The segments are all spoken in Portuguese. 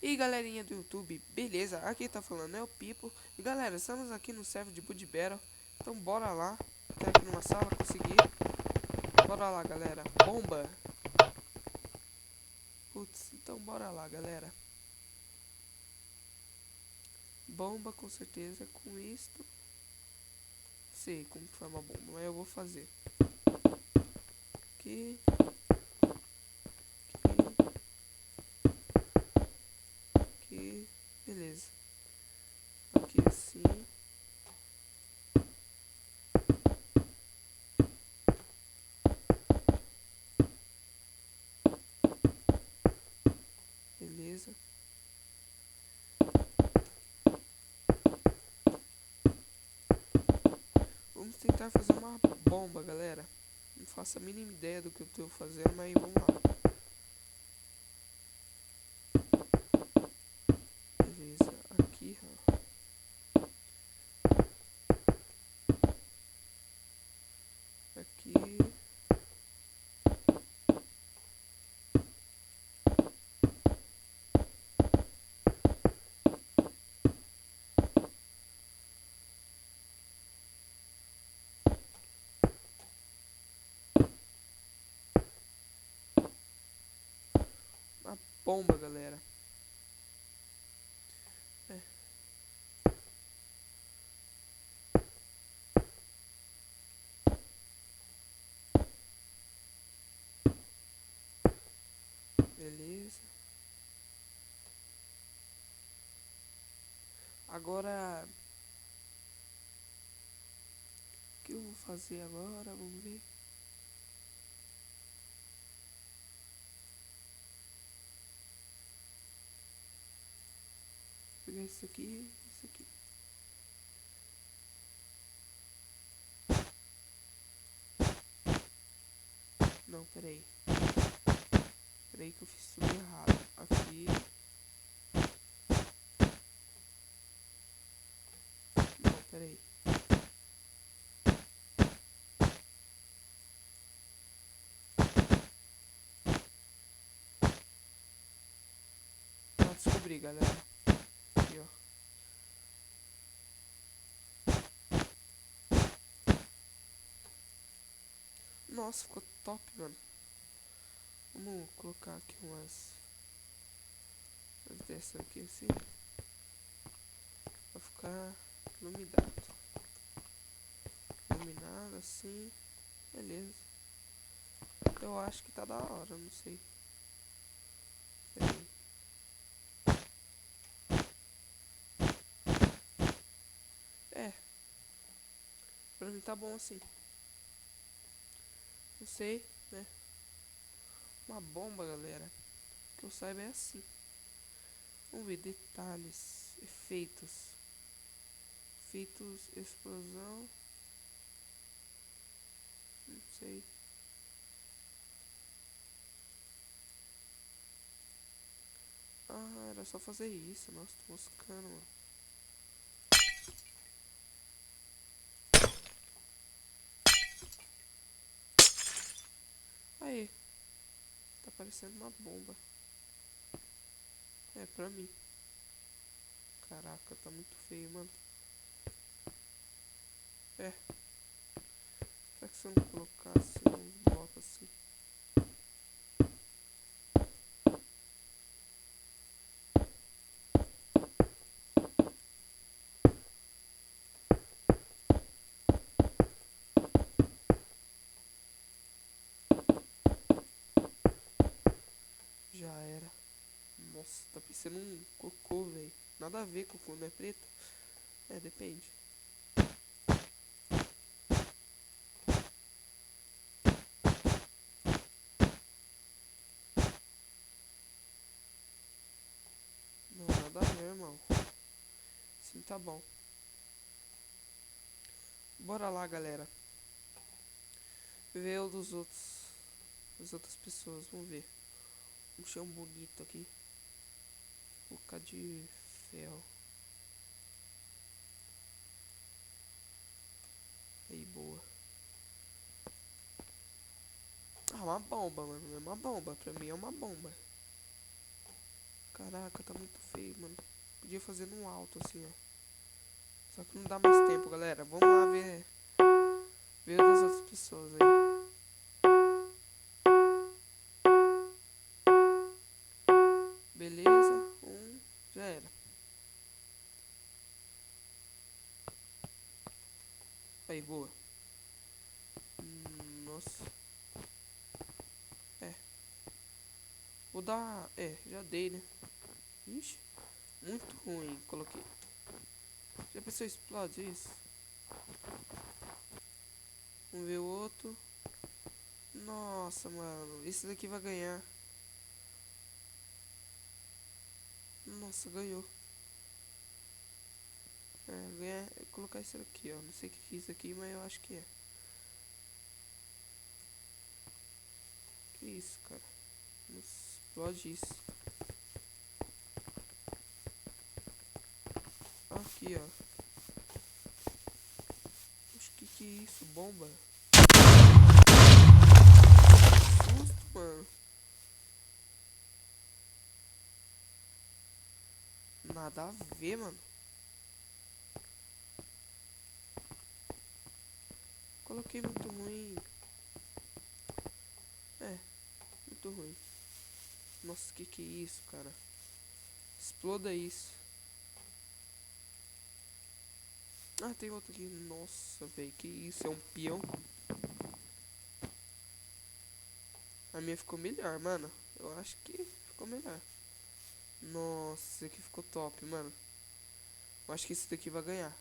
E galerinha do YouTube, beleza? Aqui tá falando é o Pipo. E galera, estamos aqui no server de Bud Battle. Então bora lá. Tá aqui numa sala, consegui. Bora lá, galera. Bomba. Putz, então bora lá, galera. Bomba com certeza com isto. Sei como que foi uma bomba, mas eu vou fazer. Aqui. Aqui. Beleza. Aqui assim. Beleza. Vamos tentar fazer uma bomba, galera. Não faço a mínima ideia do que eu tô fazendo, mas vamos lá. Beleza, aqui, ó. Aqui. Uma bomba, galera. É. Beleza. Agora, o que eu vou fazer agora? Vamos ver. Vou pegar isso aqui, isso aqui. Não, peraí. Peraí que eu fiz tudo errado. Aqui. Não, peraí. Já descobri, galera. Aqui, ó. Nossa, ficou top, mano. Vamos colocar aqui umas dessas aqui assim. Pra ficar iluminado. Iluminado assim. Beleza. Eu acho que tá da hora, não sei. Peraí. É. Pra mim tá bom assim. Não sei, né? Uma bomba, galera. Que eu saiba é assim. Vamos ver detalhes, efeitos. Efeitos, explosão. Não sei. Ah, era só fazer isso. Nossa, tô moscando, mano. Aí. Tá parecendo uma bomba. É, pra mim. Caraca, tá muito feio, mano. É. Será que se eu não colocasse uns blocos assim? Já era. Nossa, tá parecendo um cocô, velho. Nada a ver, cocô, não é preto? É, depende. Não, nada a ver, irmão. Sim, tá bom. Bora lá, galera. Ver o dos outros. Das outras pessoas, vamos ver. Um chão bonito aqui. Vou colocar de ferro. Aí, boa. Ah, uma bomba, mano. É uma bomba. Pra mim é uma bomba. Caraca, tá muito feio, mano. Podia fazer no alto, assim, ó. Só que não dá mais tempo, galera. Vamos lá ver das outras pessoas aí. Beleza. Já era. Aí, boa. Nossa. Vou dar... já dei, né? Ixi. Muito ruim. Coloquei. Já pensou explode isso? Vamos ver o outro. Nossa, mano. Esse daqui vai ganhar. Nossa, ganhou. Ganhar. Vou colocar isso aqui, ó. Não sei o que é isso aqui, mas eu acho que é. Que isso, cara? Não explode isso. Aqui, ó. Acho que é isso? Bomba? Que susto, mano. Nada a ver, mano. Coloquei muito ruim. Muito ruim. Nossa, que é isso, cara? Exploda isso. Ah, tem outro aqui. Nossa, velho, que isso? É um peão? A minha ficou melhor, mano. Eu acho que ficou melhor. Nossa, esse aqui ficou top, mano. Eu acho que esse daqui vai ganhar.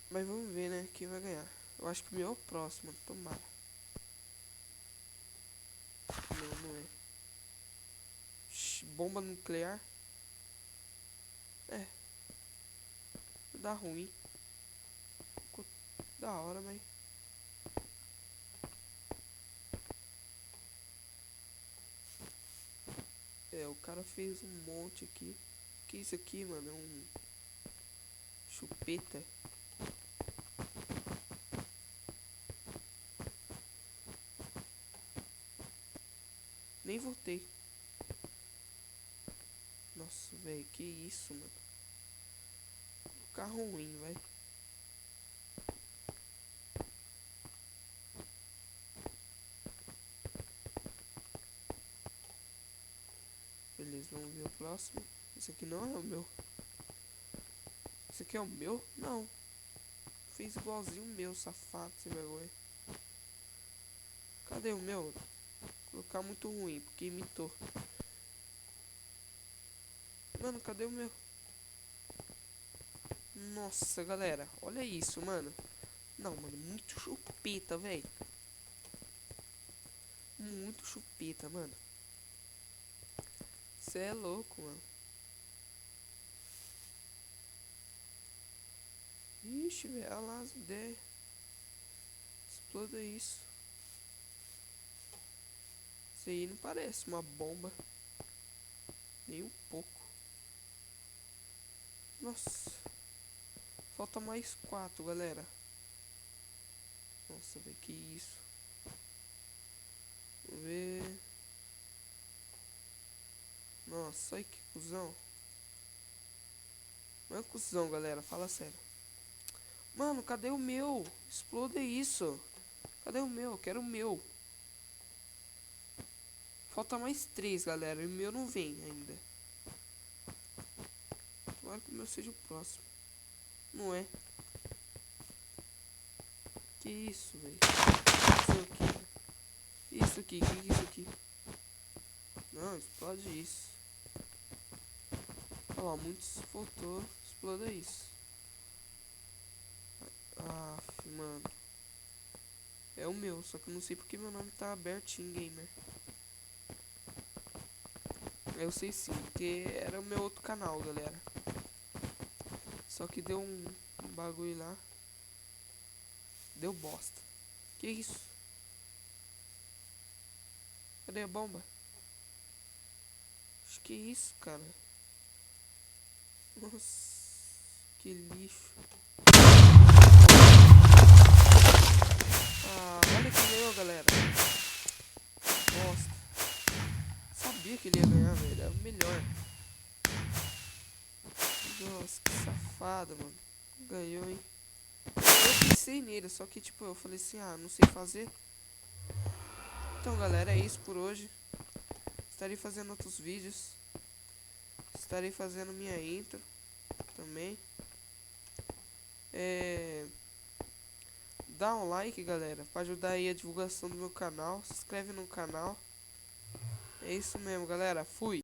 Mas vamos ver, né? Quem vai ganhar. Eu acho que o meu é o próximo. Tomara. Não é. Bomba nuclear. Dá ruim. Ficou da hora, mas... o cara fez um monte aqui. Que isso aqui, mano? É um... chupeta. Nem voltei. Nossa, velho, que isso, mano. Ficar ruim, vai. Beleza, vamos ver o próximo. Esse aqui não é o meu. Esse aqui é o meu? Não. Fez igualzinho o meu, safado, sem vergonha. Cadê o meu? Vou colocar muito ruim, porque imitou. Mano, cadê o meu? Nossa, galera, olha isso, mano. Não, mano, muito chupeta, velho. Muito chupeta, mano. Cê é louco, mano. Ixi, velho, olha lá as ideias. Exploda isso. Isso aí não parece uma bomba. Nem um pouco. Nossa. Falta mais 4, galera. Nossa, velho, que isso. Vamos ver. Nossa, olha que cuzão. Não é cuzão, galera, fala sério. Mano, cadê o meu? Exploda isso. Cadê o meu? Quero o meu. Falta mais 3, galera. E o meu não vem ainda. Tomara que o meu seja o próximo. Não é. Que isso, velho? Isso aqui. Que é isso aqui? Não, explode isso. Olha lá, muitos faltou. Exploda isso. Aff, mano. É o meu, só que eu não sei porque meu nome tá abertinho, gamer. Eu sei sim, porque era o meu outro canal, galera. Só que deu um bagulho lá. Deu bosta. Que isso? Cadê a bomba? Acho que é isso, cara. Nossa, que lixo. Olha que meu, galera. Bosta. sabia que ele ia ganhar, velho. É o melhor. Nossa, que safado, mano. Ganhou, hein? Eu pensei nele, só que tipo, eu falei assim, ah, não sei fazer. Então, galera, é isso por hoje. Estarei fazendo outros vídeos. Estarei fazendo minha intro também. Dá um like, galera, pra ajudar aí a divulgação do meu canal. Se inscreve no canal. É isso mesmo, galera. Fui!